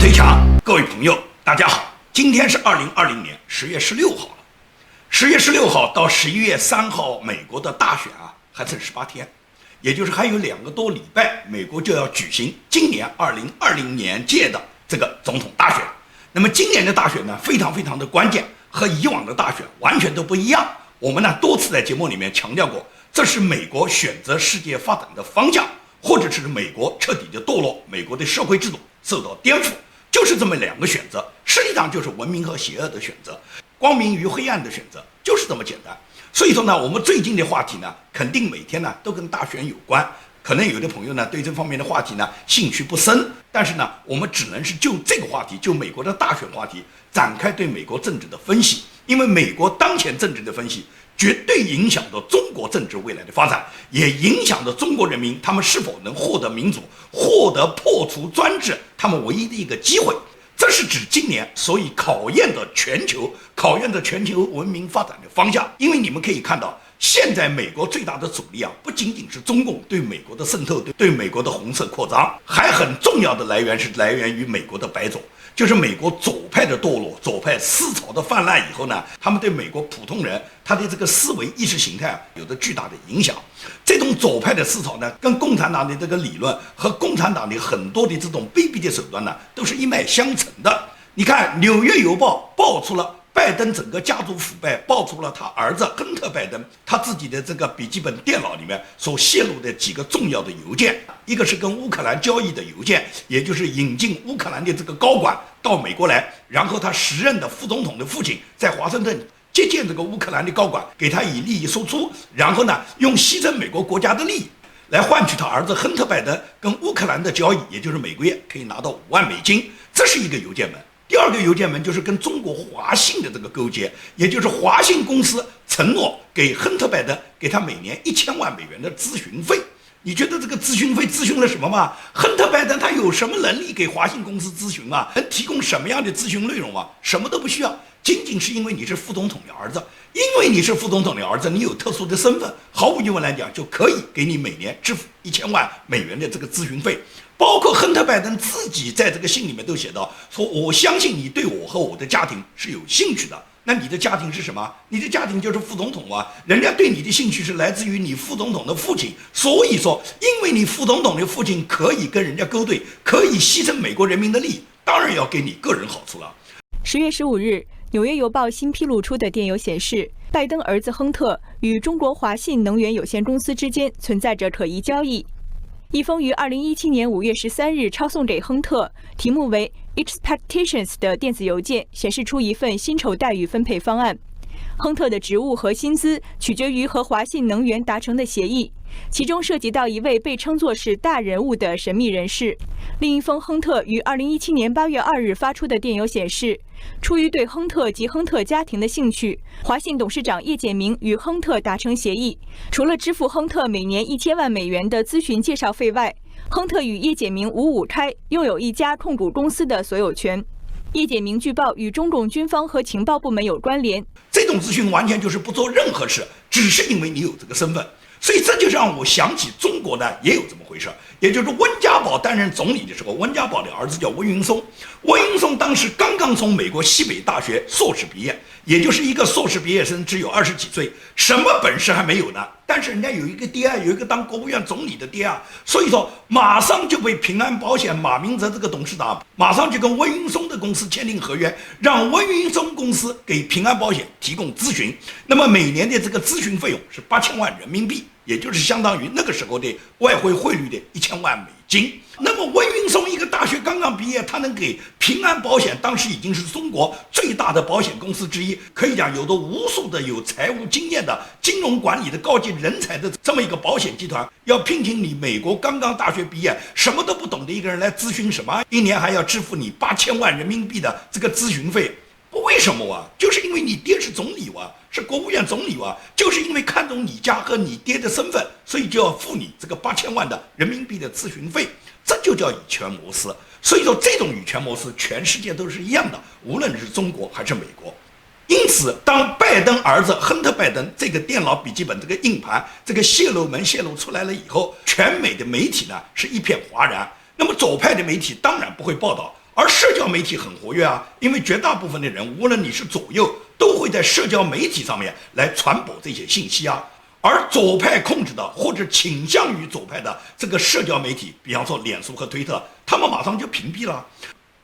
崔强，各位朋友，大家好，今天是2020年10月16号了。10月16号到11月3号，美国的大选还剩18天，也就是还有2个多礼拜，美国就要举行今年2020年届的这个总统大选。那么今年的大选呢，非常的关键，和以往的大选完全都不一样。我们呢多次在节目里面强调过，这是美国选择世界发展的方向，或者是美国彻底的堕落，美国的社会制度受到颠覆，就是这么2个选择，实际上就是文明和邪恶的选择，光明与黑暗的选择，就是这么简单。所以说呢，我们最近的话题呢，肯定每天呢都跟大选有关。可能有的朋友呢对这方面的话题呢兴趣不深，但是呢，我们只能是就这个话题，就美国的大选话题展开对美国政治的分析，因为美国当前政治的分析绝对影响着中国政治未来的发展，也影响着中国人民他们是否能获得民主，获得破除专制他们唯一的一个机会。这是指今年所以考验着全球文明发展的方向。因为你们可以看到，现在美国最大的阻力不仅仅是中共对美国的渗透，对美国的红色扩张，还很重要的来源于美国的白左，就是美国左派的堕落，左派思潮的泛滥以后呢，他们对美国普通人他的这个思维意识形态有着巨大的影响。这种左派的思潮呢，跟共产党的这个理论和共产党的很多的这种卑鄙的手段呢，都是一脉相承的。你看《纽约邮报》爆出了拜登整个家族腐败，爆出了他儿子亨特·拜登他自己的这个笔记本电脑里面所泄露的几个重要的邮件，一个是跟乌克兰交易的邮件，也就是引进乌克兰的这个高管到美国来，然后他时任的副总统的父亲在华盛顿接见这个乌克兰的高管，给他以利益输出，然后呢用牺牲美国国家的利益来换取他儿子亨特·拜登跟乌克兰的交易，也就是每个月可以拿到5万美金，这是一个邮件门。第二个邮件门就是跟中国华信的这个勾结，也就是华信公司承诺给亨特·拜登给他每年1000万美元的咨询费。你觉得这个咨询费咨询了什么吗？亨特·拜登他有什么能力给华信公司咨询啊？能提供什么样的咨询内容啊？什么都不需要，仅仅是因为你是副总统的儿子，因为你是副总统的儿子，你有特殊的身份，毫无疑问来讲，就可以给你每年支付1000万美元的这个咨询费。包括亨特·拜登自己在这个信里面都写到，说我相信你对我和我的家庭是有兴趣的。那你的家庭是什么？你的家庭就是副总统啊，人家对你的兴趣是来自于你副总统的父亲。所以说，因为你副总统的父亲可以跟人家勾兑，可以牺牲美国人民的利益，当然要给你个人好处了。10月15日，《纽约邮报》新披露出的电邮显示，拜登儿子亨特与中国华信能源有限公司之间存在着可疑交易。一封于2017年5月13日抄送给亨特，题目为 Expectations 的电子邮件显示出一份薪酬待遇分配方案。亨特的职务和薪资取决于和华信能源达成的协议，其中涉及到一位被称作是大人物的神秘人士。另一封亨特于2017年8月2日发出的电邮显示，出于对亨特及亨特家庭的兴趣，华信董事长叶简明与亨特达成协议，除了支付亨特每年1000万美元的咨询介绍费外，亨特与叶简明五五开，拥有一家控股公司的所有权。叶简明据报与中共军方和情报部门有关联。这种咨询完全就是不做任何事，只是因为你有这个身份。所以这就让我想起中国呢也有这么回事，也就是温家宝担任总理的时候，温家宝的儿子叫温云松，温云松当时刚刚从美国西北大学硕士毕业，也就是一个硕士毕业生只有20几岁，什么本事还没有呢，但是人家有一个爹有一个当国务院总理的爹所以说马上就被平安保险马明哲这个董事长马上就跟温云松的公司签订合约，让温云松公司给平安保险提供咨询，那么每年的这个咨询费用是8000万人民币，也就是相当于那个时候的外汇汇率的1000万美金。那么温云松一个大学刚刚毕业，他能给平安保险，当时已经是中国最大的保险公司之一，可以讲有着无数的有财务经验的金融管理的高级人才的这么一个保险集团，要聘请你美国刚刚大学毕业什么都不懂的一个人来咨询什么，一年还要支付你8000万人民币的这个咨询费。为什么就是因为你爹是总理是国务院总理就是因为看中你家和你爹的身份，所以就要付你这个8000万的人民币的咨询费，这就叫以权谋私。所以说这种以权谋私全世界都是一样的，无论是中国还是美国。因此当拜登儿子亨特·拜登这个电脑笔记本这个硬盘这个泄露出来了以后，全美的媒体呢是一片哗然。那么左派的媒体当然不会报道，而社交媒体很活跃啊，因为绝大部分的人，无论你是左右，都会在社交媒体上面来传播这些信息啊。而左派控制的或者倾向于左派的这个社交媒体，比方说脸书和推特，他们马上就屏蔽了。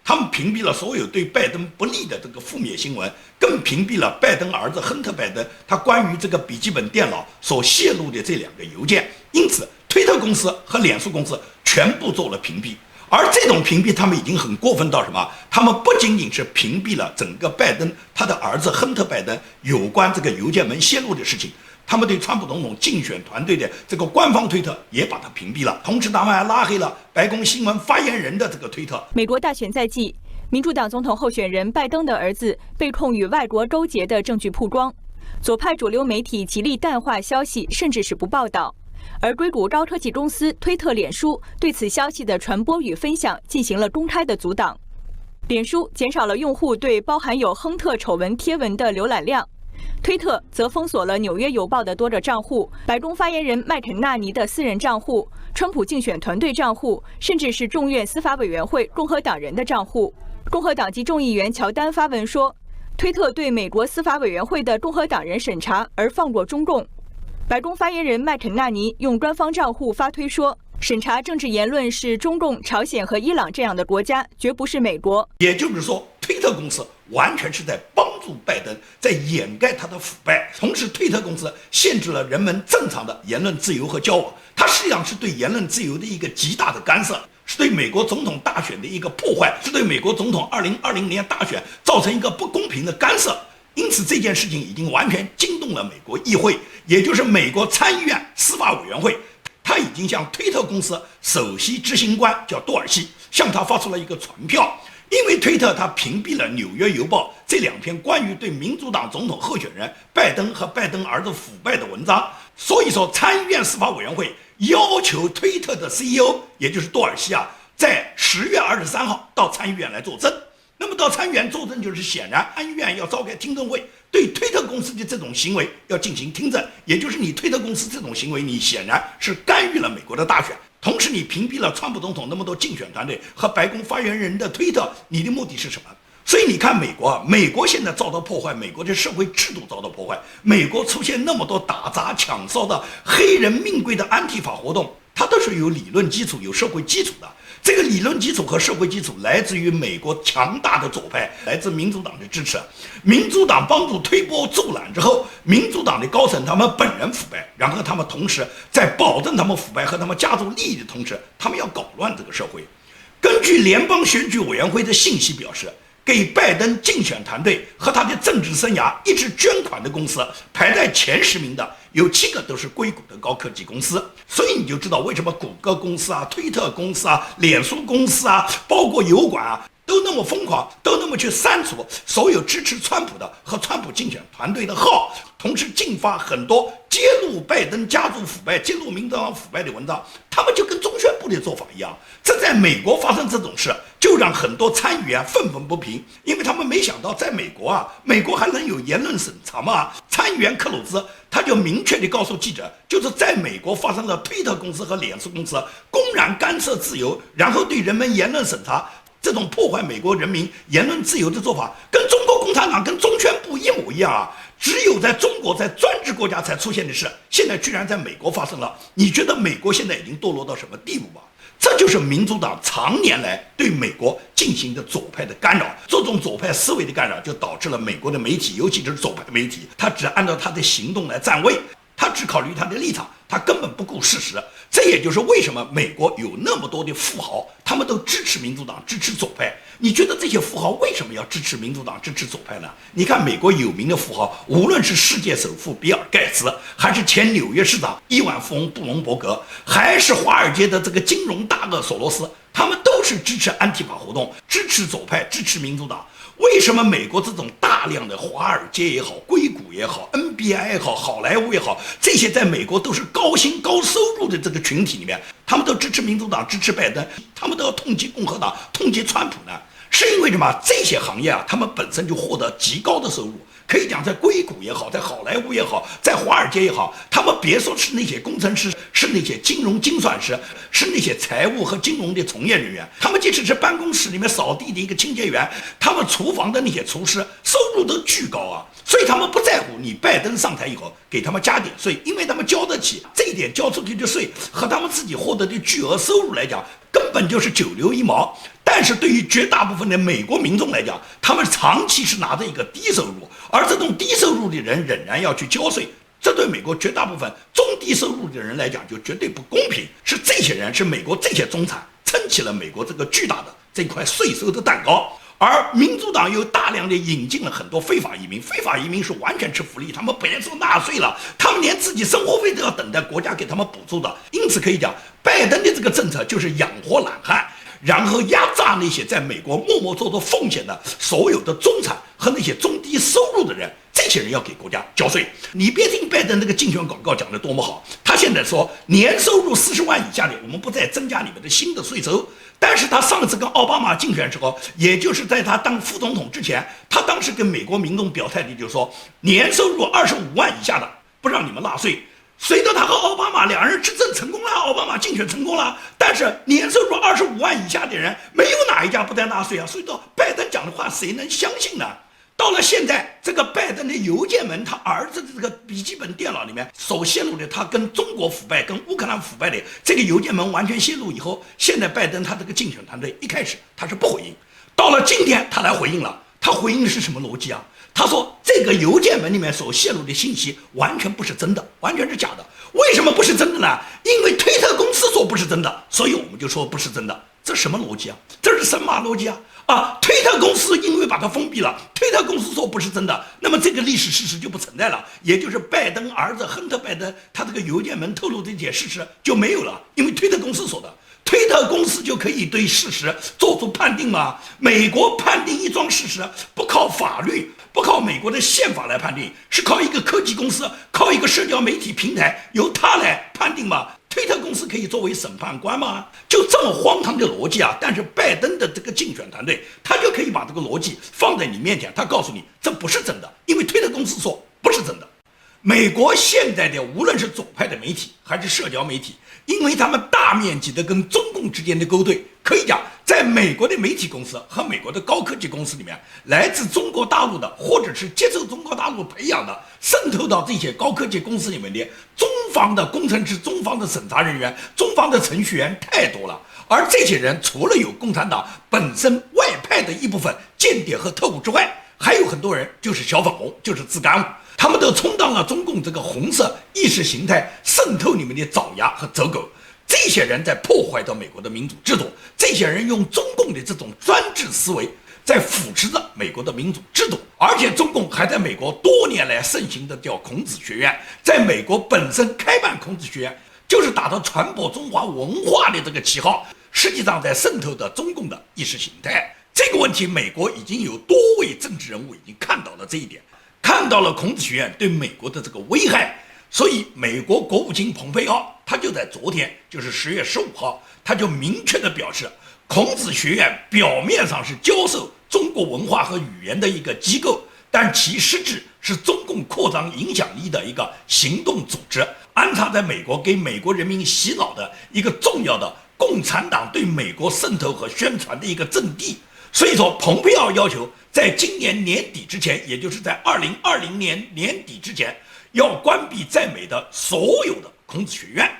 他们屏蔽了所有对拜登不利的这个负面新闻，更屏蔽了拜登儿子亨特·拜登他关于这个笔记本电脑所泄露的这2个邮件。因此，推特公司和脸书公司全部做了屏蔽。而这种屏蔽，他们已经很过分到什么？他们不仅仅是屏蔽了整个拜登他的儿子亨特·拜登有关这个邮件门泄露的事情，他们对川普总统竞选团队的这个官方推特也把它屏蔽了，同时他们还拉黑了白宫新闻发言人的这个推特。美国大选在即，民主党总统候选人拜登的儿子被控与外国勾结的证据曝光，左派主流媒体极力淡化消息，甚至是不报道。而硅谷高科技公司推特、脸书对此消息的传播与分享进行了公开的阻挡。脸书减少了用户对包含有亨特丑闻贴文的浏览量，推特则封锁了《纽约邮报》的多个账户、白宫发言人麦肯纳尼的私人账户、川普竞选团队账户，甚至是众院司法委员会共和党人的账户。共和党籍众议员乔丹发文说，推特对美国司法委员会的共和党人审查而放过中共。白宫发言人麦肯纳尼用官方账户发推说，审查政治言论是中共、朝鲜和伊朗这样的国家，绝不是美国。也就是说，推特公司完全是在帮助拜登，在掩盖他的腐败。同时，推特公司限制了人们正常的言论自由和交往，它实际上是对言论自由的一个极大的干涉，是对美国总统大选的一个破坏，是对美国总统2020年大选造成一个不公平的干涉。因此，这件事情已经完全惊动了美国议会，也就是美国参议院司法委员会。他已经向推特公司首席执行官叫多尔西，向他发出了一个传票，因为推特他屏蔽了《纽约邮报》这2篇关于对民主党总统候选人拜登和拜登儿子腐败的文章，所以说参议院司法委员会要求推特的 CEO， 也就是多尔西啊，在10月23号到参议院来作证。那么到参议院作证，就是显然参议院要召开听证会，对推特公司的这种行为要进行听证，也就是你推特公司这种行为，你显然是干预了美国的大选，同时你屏蔽了川普总统那么多竞选团队和白宫发言人的推特，你的目的是什么？所以你看美国现在遭到破坏，美国的社会制度遭到破坏，美国出现那么多打砸抢烧的黑人命贵的安提法活动，它都是有理论基础、有社会基础的。这个理论基础和社会基础来自于美国强大的左派，来自民主党的支持。民主党帮助推波助澜之后，民主党的高层他们本人腐败，然后他们同时在保证他们腐败和他们家族利益的同时，他们要搞乱这个社会。根据联邦选举委员会的信息表示，给拜登竞选团队和他的政治生涯一直捐款的公司，排在前10名的有7个都是硅谷的高科技公司。所以你就知道为什么谷歌公司啊、推特公司啊、脸书公司啊，包括油管啊，都那么疯狂，都那么去删除所有支持川普的和川普竞选团队的号，同时禁发很多揭露拜登家族腐败、揭露民主党腐败的文章。他们就跟中宣部的做法一样，这在美国发生这种事，就让很多参议员愤愤不平，因为他们没想到在美国啊，美国还能有言论审查吗？参议员克鲁兹他就明确地告诉记者，就是在美国发生了推特公司和脸书公司公然干涉自由，然后对人们言论审查，这种破坏美国人民言论自由的做法，跟中国共产党、跟中宣部一模一样啊！只有在中国，在专制国家才出现的事，现在居然在美国发生了。你觉得美国现在已经堕落到什么地步吧？这就是民主党常年来对美国进行的左派的干扰，这种左派思维的干扰，就导致了美国的媒体，尤其是左派媒体，他只按照他的行动来站位，他只考虑他的立场，他根本不顾事实。这也就是为什么美国有那么多的富豪，他们都支持民主党，支持左派。你觉得这些富豪为什么要支持民主党，支持左派呢？你看美国有名的富豪，无论是世界首富比尔盖茨，还是前纽约市长亿万富翁布隆伯格，还是华尔街的这个金融大鳄索罗斯，他们都是支持安提法活动，支持左派，支持民主党。为什么美国这种大量的华尔街也好，硅谷也好， NBA 也好，好莱坞也好，这些在美国都是高薪高收入的这个群体里面，他们都支持民主党，支持拜登，他们都要痛击共和党，痛击川普呢？是因为什么？这些行业啊，他们本身就获得极高的收入，可以讲在硅谷也好，在好莱坞也好，在华尔街也好，他们别说是那些工程师，是那些金融精算师，是那些财务和金融的从业人员，他们即使是办公室里面扫地的一个清洁员，他们厨房的那些厨师收入都巨高啊，所以他们不在乎你拜登上台以后给他们加点税，因为他们交得起这一点交出去的税和他们自己获得的巨额收入来讲，根本就是九牛一毛。但是对于绝大部分的美国民众来讲，他们长期是拿着一个低收入，而这种低收入的人仍然要去交税，这对美国绝大部分中低收入的人来讲就绝对不公平。是这些人，是美国这些中产撑起了美国这个巨大的这块税收的蛋糕。而民主党又大量的引进了很多非法移民，非法移民是完全吃福利，他们别说纳税了，他们连自己生活费都要等待国家给他们补助的。因此可以讲，拜登的这个政策就是养活懒汉，然后压榨那些在美国默默做奉献的所有的中产和那些中低收入的人，这些人要给国家交税。你别听拜登那个竞选广告讲的多么好，他现在说年收入40万以下的，我们不再增加你们的新的税收。但是他上次跟奥巴马竞选时候，也就是在他当副总统之前，他当时跟美国民众表态的就是说，年收入25万以下的不让你们纳税。随着他和奥巴马两人执政成功了，奥巴马竞选成功了，但是年收入25万以下的人没有哪一家不在纳税啊，所以说拜登讲的话谁能相信呢？到了现在，这个拜登的邮件门，他儿子的这个笔记本电脑里面所泄露的他跟中国腐败、跟乌克兰腐败的这个邮件门完全泄露以后，现在拜登他这个竞选团队一开始他是不回应，到了今天他来回应了。他回应的是什么逻辑啊？他说这个邮件门里面所泄露的信息完全不是真的，完全是假的。为什么不是真的呢？因为推特公司说不是真的，所以我们就说不是真的。这什么逻辑啊？这是神马逻辑啊！推特公司因为把它封闭了，推特公司说不是真的，那么这个历史事实就不存在了，也就是拜登儿子亨特拜登他这个邮件门透露的这些事实就没有了，因为推特公司说的。推特公司就可以对事实做出判定吗？美国判定一桩事实不靠法律，不靠美国的宪法来判定，是靠一个科技公司，靠一个社交媒体平台，由他来判定吗？推特公司可以作为审判官吗？就这么荒唐的逻辑啊！但是拜登的这个竞选团队，他就可以把这个逻辑放在你面前，他告诉你这不是真的，因为推特公司说不是真的。美国现在的无论是左派的媒体还是社交媒体，因为他们大面积的跟中共之间的勾兑，可以讲在美国的媒体公司和美国的高科技公司里面，来自中国大陆的或者是接受中国大陆培养的，渗透到这些高科技公司里面的中方的工程师、中方的审查人员、中方的程序员太多了。而这些人除了有共产党本身外派的一部分间谍和特务之外，还有很多人就是小粉红，就是自干五，他们都充当了中共这个红色意识形态渗透里面的爪牙和走狗。这些人在破坏到美国的民主制度，这些人用中共的这种专制思维在腐蚀着美国的民主制度。而且中共还在美国多年来盛行的叫孔子学院，在美国本身开办孔子学院，就是打着传播中华文化的这个旗号，实际上在渗透的中共的意识形态。这个问题美国已经有多位政治人物已经看到了这一点，看到了孔子学院对美国的这个危害。所以美国国务卿蓬佩奥他就在昨天，就是10月15号，他就明确的表示，孔子学院表面上是教授中国文化和语言的一个机构，但其实质是中共扩张影响力的一个行动组织，安插在美国给美国人民洗脑的一个重要的共产党对美国渗透和宣传的一个阵地。所以说蓬佩奥要求在今年年底之前，也就是在2020年年底之前，要关闭在美的所有的孔子学院。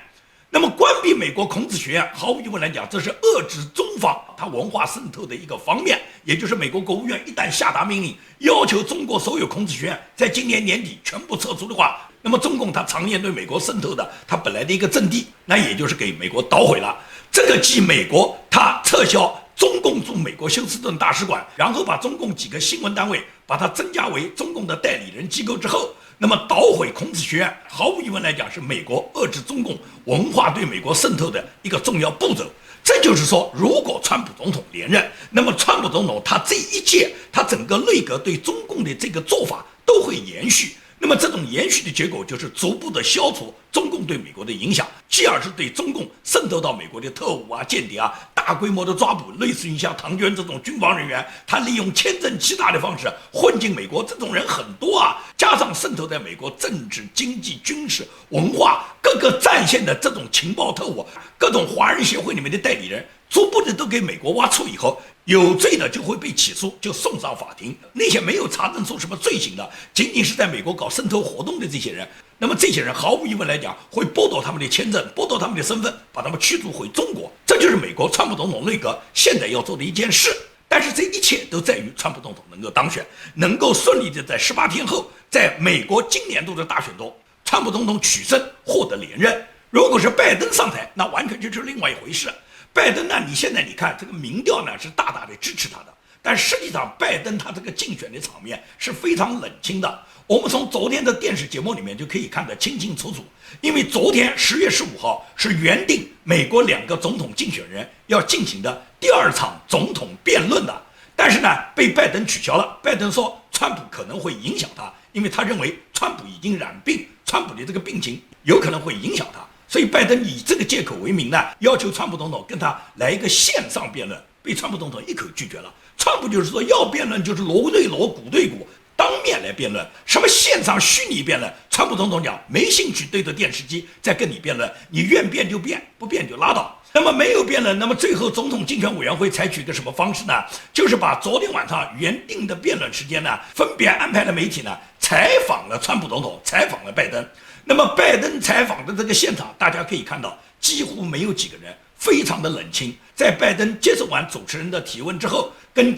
那么关闭美国孔子学院，毫无疑问来讲，这是遏制中方它文化渗透的一个方面。也就是美国国务院一旦下达命令，要求中国所有孔子学院在今年年底全部撤出的话，那么中共它常年对美国渗透的它本来的一个阵地，那也就是给美国捣毁了。这个继美国它撤销中共驻美国休斯顿大使馆，然后把中共几个新闻单位把它增加为中共的代理人机构之后，那么捣毁孔子学院，毫无疑问来讲是美国遏制中共文化对美国渗透的一个重要步骤。这就是说，如果川普总统连任，那么川普总统他这一届他整个内阁对中共的这个做法都会延续。那那么这种延续的结果就是逐步的消除中共对美国的影响，继而是对中共渗透到美国的特务啊、间谍啊大规模的抓捕，类似于像唐娟这种军方人员，他利用签证欺诈的方式混进美国，这种人很多啊，加上渗透在美国政治、经济、军事、文化各个战线的这种情报特务，各种华人协会里面的代理人，逐步的都给美国挖出以后，有罪的就会被起诉，就送上法庭。那些没有查证出什么罪行的，仅仅是在美国搞渗透活动的这些人，那么这些人毫无疑问来讲，会剥夺他们的签证，剥夺他们的身份，把他们驱逐回中国。这就是美国川普总统内阁现在要做的一件事。但是这一切都在于川普总统能够当选，能够顺利的在18天后，在美国今年度的大选中，川普总统取胜获得连任。如果是拜登上台，那完全就是另外一回事。拜登呢，你现在看这个民调呢是大大的支持他的，但实际上拜登他这个竞选的场面是非常冷清的。我们从昨天的电视节目里面就可以看得清清楚楚，因为昨天10月15号是原定美国2个总统竞选人要进行的第2场总统辩论的，但是呢被拜登取消了。拜登说川普可能会影响他，因为他认为川普已经染病，川普的这个病情有可能会影响他。所以拜登以这个借口为名呢，要求川普总统跟他来一个线上辩论，被川普总统一口拒绝了。川普就是说要辩论就是锣对锣，鼓对鼓，当面来辩论，什么线上虚拟辩论，川普总统讲没兴趣对着电视机再跟你辩论，你愿辩就辩，不辩就拉倒。那么没有辩论，那么最后总统竞选委员会采取一个什么方式呢？就是把昨天晚上原定的辩论时间呢，分别安排了媒体呢采访了川普总统，采访了拜登。那么拜登采访的这个现场，大家可以看到几乎没有几个人，非常的冷清。在拜登接受完主持人的提问之后，跟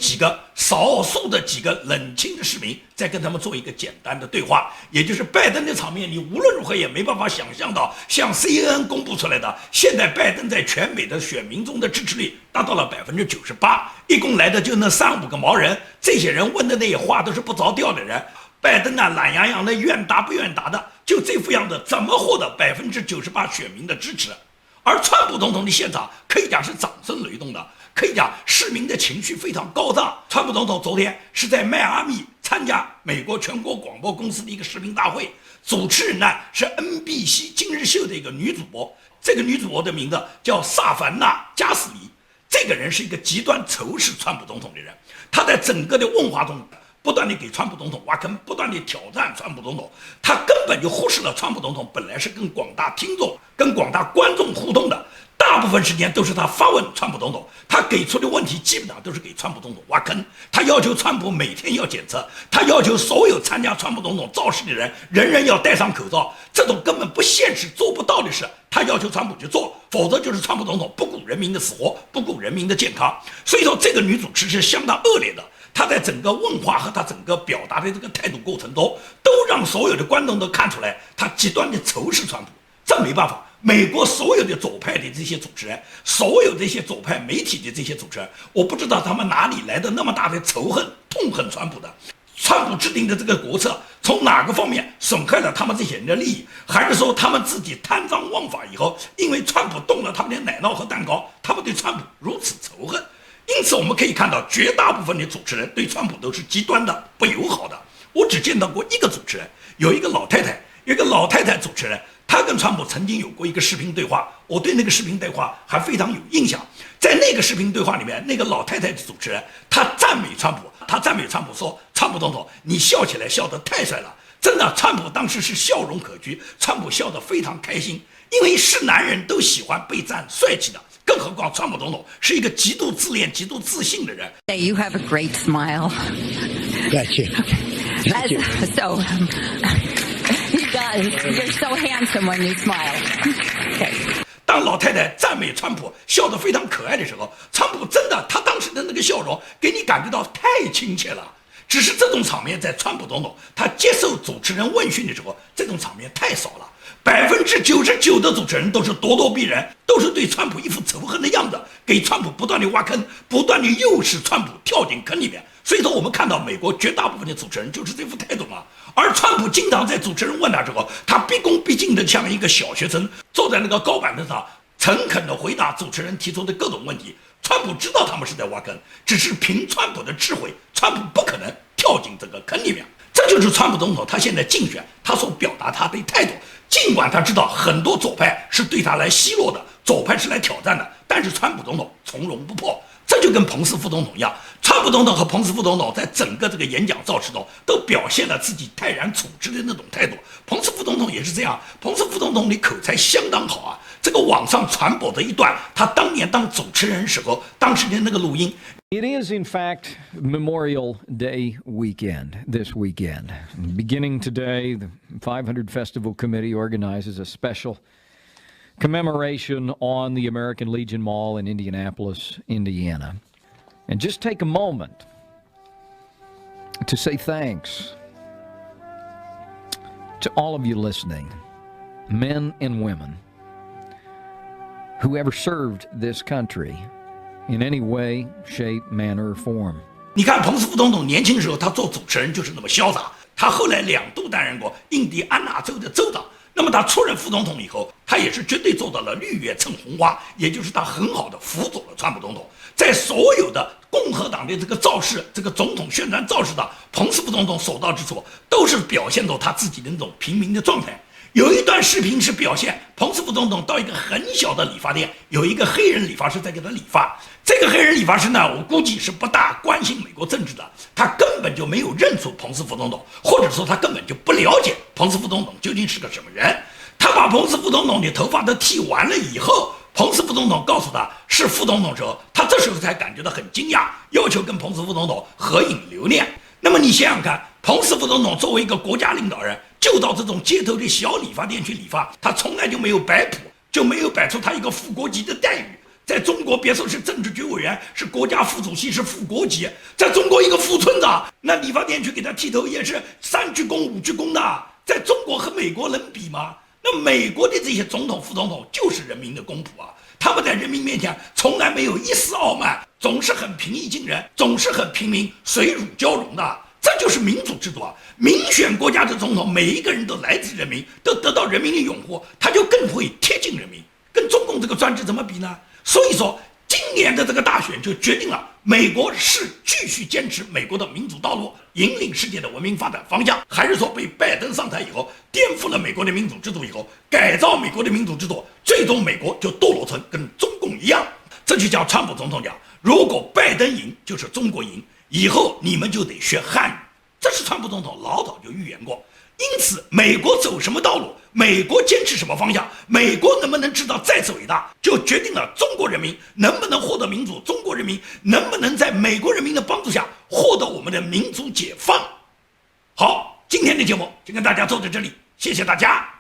少数的几个冷清的市民再跟他们做一个简单的对话，也就是拜登的场面，你无论如何也没办法想象到，像 CNN 公布出来的，现在拜登在全美的选民中的支持率达到了98%，一共来的就那3-5个毛人，这些人问的那些话都是不着调的人。拜登呢懒洋洋的，愿答不愿答的，就这副样子，怎么获得98%选民的支持？而川普总统的现场可以讲是掌声雷动的，可以讲市民的情绪非常高涨。川普总统昨天是在迈阿密参加美国全国广播公司的一个视频大会，主持人呢是 NBC 今日秀的一个女主播，这个女主播的名字叫萨凡娜·加斯里。这个人是一个极端仇视川普总统的人，他在整个的问话中不断地给川普总统挖坑，不断地挑战川普总统，他根本就忽视了川普总统本来是跟广大听众、跟广大观众互动的，大部分时间都是他发问川普总统，他给出的问题基本上都是给川普总统挖坑。他要求川普每天要检测，他要求所有参加川普总统造势的人人人要戴上口罩，这种根本不现实、做不到的事，他要求川普去做，否则就是川普总统不顾人民的死活，不顾人民的健康。所以说，这个女主持是相当恶劣的。他在整个问话和他整个表达的这个态度过程中，都让所有的观众都看出来，他极端的仇视川普。这没办法，美国所有的左派的这些主持人，所有这些左派媒体的这些主持人，我不知道他们哪里来的那么大的仇恨、痛恨川普的。川普制定的这个国策，从哪个方面损害了他们这些人的利益？还是说他们自己贪赃枉法以后，因为川普动了他们的奶酪和蛋糕，他们对川普如此仇恨？因此我们可以看到，绝大部分的主持人对川普都是极端的不友好的。我只见到过一个主持人，有一个老太太主持人，她跟川普曾经有过一个视频对话，我对那个视频对话还非常有印象。在那个视频对话里面，那个老太太的主持人，她赞美川普说，川普总统你笑起来笑得太帅了，真的，川普当时是笑容可掬，川普笑得非常开心，因为是男人都喜欢被赞帅气的，更何况川普总统是一个极度自恋、极度自信的人。You have a great smile. Thank you. Thank you. So, he does. You're so handsome when you smile. Okay. 当老太太赞美川普笑得非常可爱的时候，川普真的，他当时的那个笑容给你感觉到太亲切了。只是这种场面在川普总统他接受主持人问讯的时候，这种场面太少了。99%的主持人都是咄咄逼人，都是对川普一副仇恨的样子，给川普不断的挖坑，不断的诱使川普跳进坑里面。所以说我们看到美国绝大部分的主持人就是这副态度嘛。而川普经常在主持人问他之后，他毕恭毕敬的像一个小学生，坐在那个高板凳上，诚恳的回答主持人提出的各种问题。川普知道他们是在挖坑，只是凭川普的智慧，川普不可能跳进这个坑里面。这就是川普总统他现在竞选他所表达他的态度。尽管他知道很多左派是对他来奚落的，左派是来挑战的，但是川普总统从容不迫。这就跟彭斯副总统一样，川普总统和彭斯副总统在整个这个演讲造势中都表现了自己泰然处之的那种态度。彭斯副总统也是这样，彭斯副总统的口才相当好啊。这个网上传播的一段他当年当主持人时候当时的那个录音。It is, in fact, Memorial Day weekend this weekend. Beginning today, the 500 Festival Committee organizes a special commemoration on the American Legion Mall in Indianapolis, Indiana. And just take a moment to say thanks to all of you listening, men and women, who ever served this country in any way, shape, manner, or form. 你看彭斯副总统年轻时候他做主持人就是那么潇洒，他后来2度担任过印第安纳州的州长。那么他出任副总统以后，他也是绝对做到了绿叶衬红花，也就是他很好的辅佐了川普总统。在所有的共和党的这个造势，这个总统宣传造势的彭斯副总统所到之处，都是表现出他自己的那种平民的状态。有一段视频是表现彭斯副总统到一个很小的理发店，有一个黑人理发师在给他理发。这个黑人理发师呢，我估计是不大关心美国政治的，他根本就没有认出彭斯副总统，或者说他根本就不了解彭斯副总统究竟是个什么人。他把彭斯副总统的头发都剃完了以后，彭斯副总统告诉他是副总统时候，他这时候才感觉到很惊讶，要求跟彭斯副总统合影留念。那么你想想看，彭斯副总统作为一个国家领导人，就到这种街头的小理发店去理发，他从来就没有摆谱，就没有摆出他一个副国级的待遇。在中国，别说是政治局委员，是国家副主席，是副国级，在中国一个副村长，那理发店去给他剃头也是3鞠躬5鞠躬的。在中国和美国能比吗？那美国的这些总统副总统就是人民的公仆啊，他们在人民面前从来没有一丝傲慢，总是很平易近人，总是很平民，水乳交融的。这就是民主制度啊！民选国家的总统，每一个人都来自人民，都得到人民的拥护，他就更会贴近人民。跟中共这个专制怎么比呢？所以说，今年的这个大选就决定了美国是继续坚持美国的民主道路，引领世界的文明发展方向，还是说被拜登上台以后颠覆了美国的民主制度以后，改造美国的民主制度，最终美国就堕落成跟中共一样。这就叫川普总统讲，如果拜登赢，就是中国赢。以后你们就得学汉语，这是川普总统老早就预言过。因此，美国走什么道路，美国坚持什么方向，美国能不能制造再次伟大，就决定了中国人民能不能获得民主，中国人民能不能在美国人民的帮助下获得我们的民主解放。好，今天的节目就跟大家做到这里，谢谢大家。